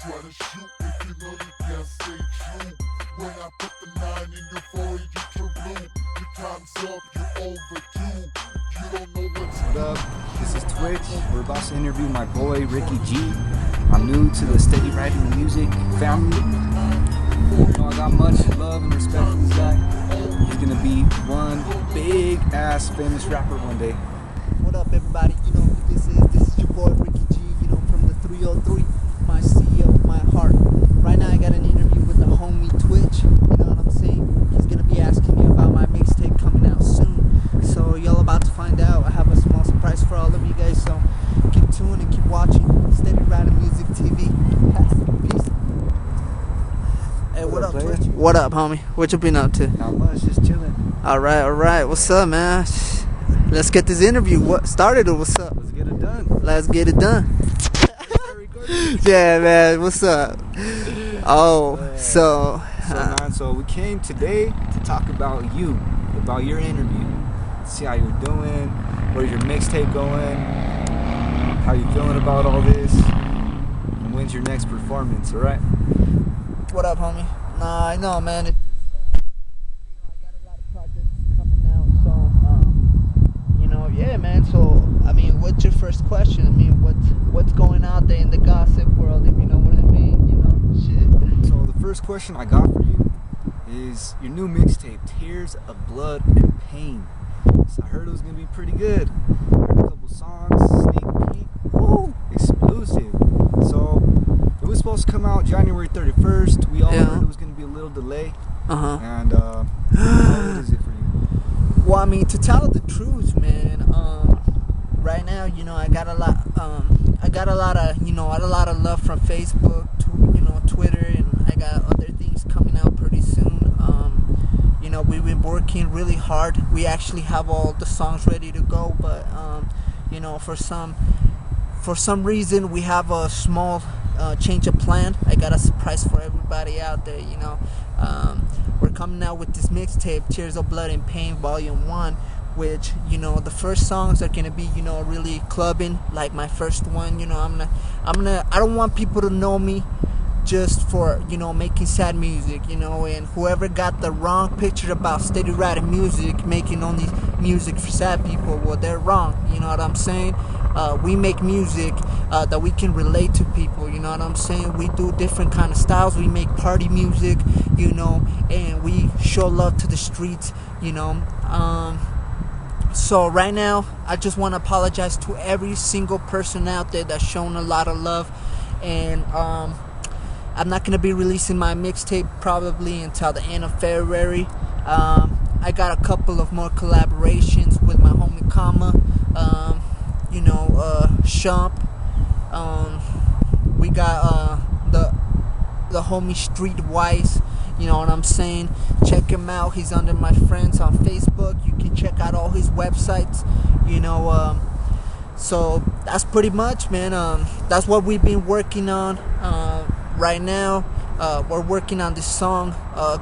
try to shoot if you know you can't stay true. When I put the 9 in your forehead, you turn blue. Your time's up, you're overdue. You don't know what's What up? This is Twitch. We're about to interview my boy Ricky G. I'm new to the Steady Writing Music family. You know, I got much love and respect for this guy. He's gonna be one big ass famous rapper one day. What up, everybody? You know who this is your boy Ricky G, you know, from the 303, my CEO, my heart. Right now I got an interview with the homie Twitch, you know what I'm saying? He's gonna be asking me about my mixtape coming out soon. So y'all about to find out. I have a small surprise for all of you guys, so keep tuned and keep watching Steady Writing Music TV. Peace. Hey, what up, Twitch? What up, homie? What you been up to? Not much, just chilling. Alright, what's up, man? Let's get this interview started, or what's up? Let's get it done. Let's get it done. Yeah, man, what's up? So we came today to talk about you, about your interview. See how you're doing, where's your mixtape going, how you feeling about all this, and when's your next performance, alright? What up, homie? Nah, I know, man. I got a lot of projects coming out, so, yeah, man. So, I mean, what's your first question? I mean, what's going out there in the gossip world, if you know what I mean, shit. So the first question I got for you is your new mixtape, Tears of Blood and Pain. So I heard it was gonna be pretty good. Heard a couple songs, sneak peek, woo, exclusive. So it was supposed to come out January 31st. We all heard it was gonna be a little delay. And what is it for you? Well, I mean, to tell the truth, man, right now, I got a lot of love from Facebook, Twitter, and I got other things coming out pretty soon. We've been working really hard. We actually have all the songs ready to go, but for some reason we have a small change of plan. I got a surprise for everybody out there. We're coming out with this mixtape, Tears of Blood and Pain Volume 1, which, the first songs are gonna be, really clubbing, like my first one. I don't want people to know me just for, making sad music, and whoever got the wrong picture about Steady Writing Music, making only music for sad people, well, they're wrong, you know what I'm saying? We make music that we can relate to people, you know what I'm saying? We do different kind of styles. We make party music, and we show love to the streets, So right now, I just want to apologize to every single person out there that's shown a lot of love, and I'm not going to be releasing my mixtape probably until the end of February. I got a couple of more collaborations with my homie Kama, Shump. We got the homie Streetwise, you know what I'm saying? Check him out. He's under my friends on Facebook. You can check out all his websites, so that's pretty much, man. That's what we've been working on. Right now, we're working on this song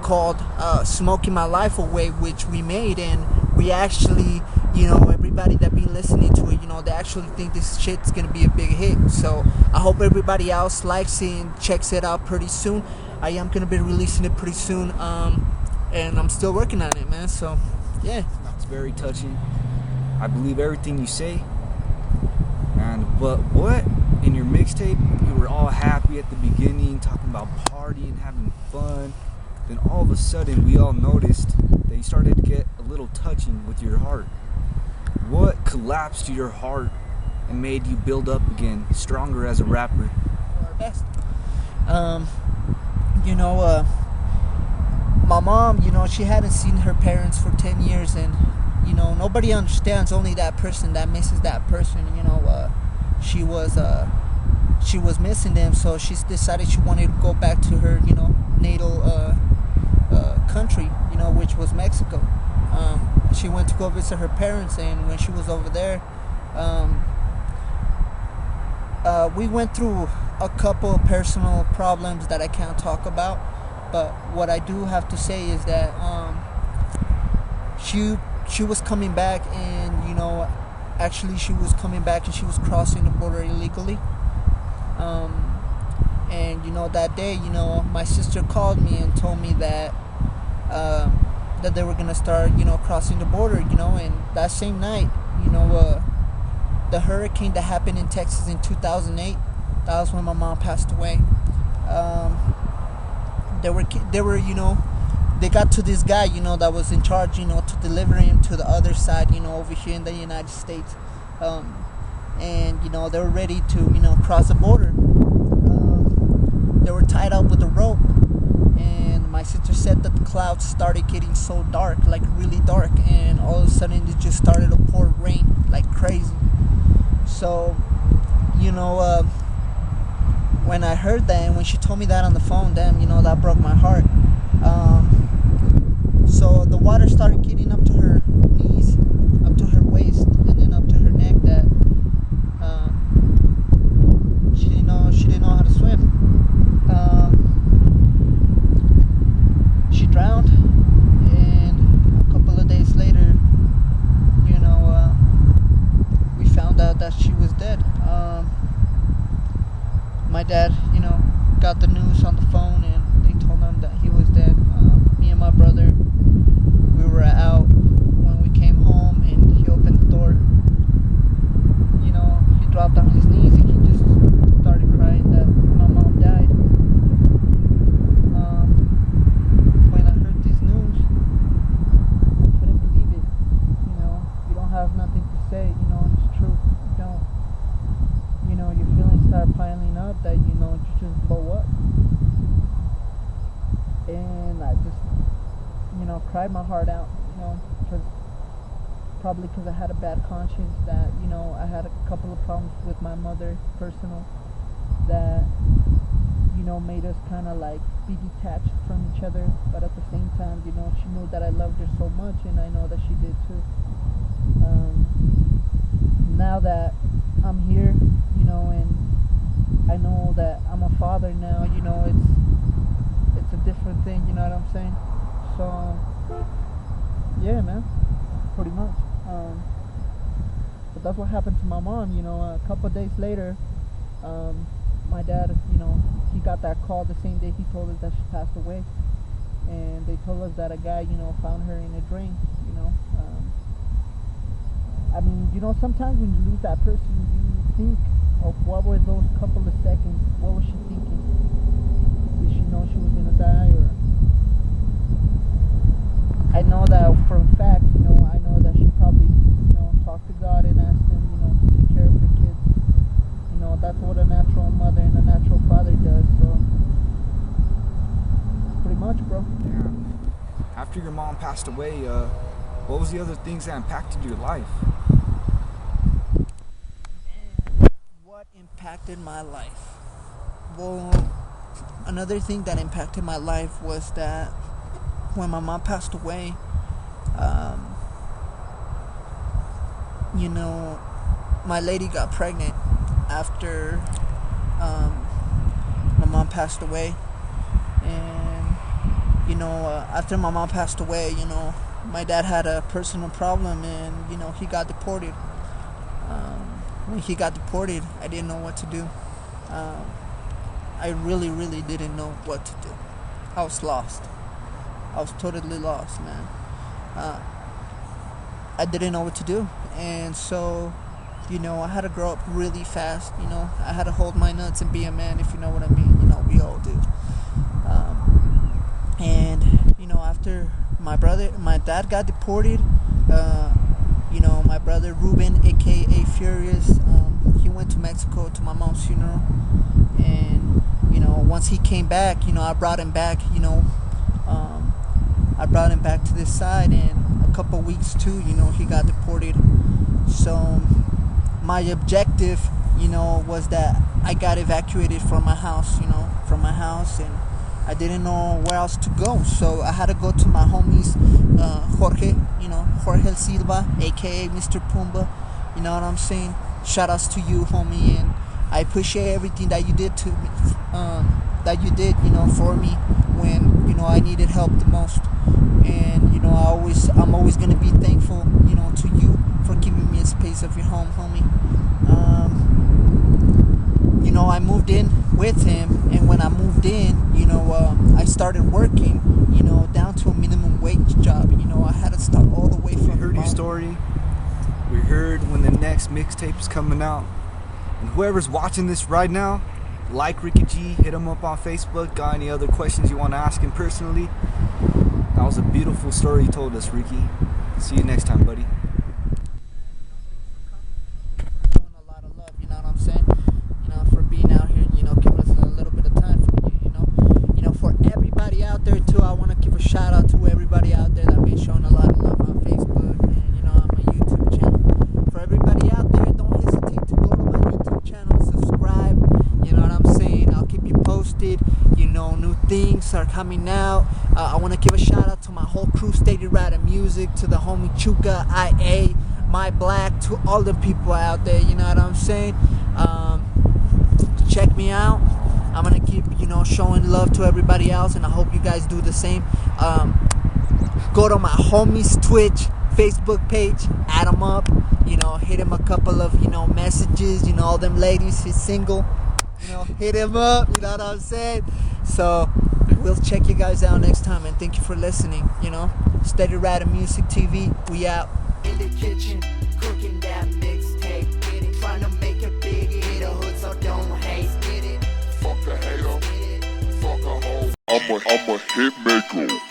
called Smoking My Life Away, which we made, and we actually, everybody that been listening to it, they actually think this shit's gonna be a big hit. So I hope everybody else likes it and checks it out pretty soon. I am gonna be releasing it pretty soon, and I'm still working on it, man. So yeah, it's very touching. I believe everything you say. But what in your mixtape, you were all happy at the beginning, talking about partying, having fun. Then all of a sudden, we all noticed that you started to get a little touching with your heart. What collapsed your heart and made you build up again, stronger as a rapper? Our best. My mom, she hadn't seen her parents for 10 years, and nobody understands, only that person that misses that person. She was missing them, so she decided she wanted to go back to her, natal country, which was Mexico. She went to go visit her parents, and when she was over there, we went through a couple of personal problems that I can't talk about. But what I do have to say is that she was coming back, and actually she was coming back and she was crossing the border illegally. And that day, my sister called me and told me that that they were gonna start, crossing the border, and that same night, the hurricane that happened in Texas in 2008, that was when my mom passed away. They got to this guy, that was in charge, to deliver him to the other side, over here in the United States. And, they were ready to, cross the border. They were tied up with a rope. And my sister said that the clouds started getting so dark, like really dark. And all of a sudden it just started to pour rain like crazy. So, when I heard that and when she told me that on the phone, damn, that broke my heart. So the water started getting up to her knees, up to her waist, and then up to her neck. That she didn't know how to swim. She drowned, and a couple of days later, we found out that she was dead. My dad, got the news on the phone, and they told him that he was dead. Me and my brother, we were out when we came home, and he opened the door. He dropped on his knees and he just started crying that my mom died. When I heard this news, I couldn't believe it. You don't have nothing to say, and it's true. You don't. Your feelings start piling up that, you just blow up. And I just, cried my heart out, because I had a bad conscience that, I had a couple of problems with my mother, personal, that, made us kind of like be detached from each other. But at the same time, she knew that I loved her so much, and I know that she did too. Now that I'm here, and I know that I'm a father now, it's a different thing, you know what I'm saying? So, yeah, man, pretty much. But that's what happened to my mom, a couple of days later, my dad, he got that call the same day he told us that she passed away. And they told us that a guy, found her in a drain, I mean, sometimes when you lose that person, you think of what were those couple of seconds, what was she thinking? Did she know she was gonna die? Or I know that for a fact, I know that she probably, talked to God and asked him, to take care of her kids. That's what a natural mother and a natural father does. So pretty much, bro. Yeah. After your mom passed away, what was the other things that impacted your life? What impacted my life? Well, another thing that impacted my life was that when my mom passed away, my lady got pregnant after my mom passed away. And after my mom passed away, my dad had a personal problem, and he got deported. When he got deported, I didn't know what to do. I really didn't know what to do. I was lost. I was totally lost, man. I didn't know what to do. And so, I had to grow up really fast. I had to hold my nuts and be a man, if you know what I mean. We all do. And, after my dad got deported, my brother Ruben, aka Furious, he went to Mexico to my mom's funeral. And, once he came back, I brought him back, I brought him back to this side, and a couple weeks too, he got deported. So my objective, was that I got evacuated from my house, and I didn't know where else to go. So I had to go to my homies, Jorge Silva, aka Mr. Pumbaa. You know what I'm saying? Shout outs to you, homie, and I appreciate everything that you did to me, for me when, I needed help the most. And, I'm always gonna be thankful, to you for giving me a space of your home, homie. you know, I moved in with him, and when I moved in, you know, I started working, you know, down to a minimum wage job. You know, I had to start all the way from. We heard your story. We heard when the next mixtape is coming out. And whoever's watching this right now, like Ricky G, hit him up on Facebook. Got any other questions you want to ask him personally? That was a beautiful story you told us, Ricky. See you next time, buddy. Showing a lot of love, you know what I'm saying? You know, for being out here, you know, giving us a little bit of time for you, you know, for everybody out there too. I want to give a shout out to everybody out there that been showing a lot of love on Facebook and, you know, on my YouTube channel. For everybody out there, don't hesitate to go to my YouTube channel, subscribe. You know what I'm saying? I'll keep you posted. You know, new things are coming out. I want to give a shout out to my whole crew, Steady Rider Music, to the homie Chuga, IA, My Black, to all the people out there. You know what I'm saying? Check me out. I'm gonna keep, you know, showing love to everybody else, and I hope you guys do the same. Go to my homie's Twitch, Facebook page, add him up. You know, hit him a couple of, you know, messages. You know, all them ladies, he's single. You know, hit him up. You know what I'm saying? So we'll check you guys out next time, and thank you for listening. You know, Steady Rider Music TV. We out. In the kitchen, cooking that mixtape. Get it, trying to make it big in the hood, so don't hate. Get it. Fuck a hater, fuck a hoe. I'm a hit maker.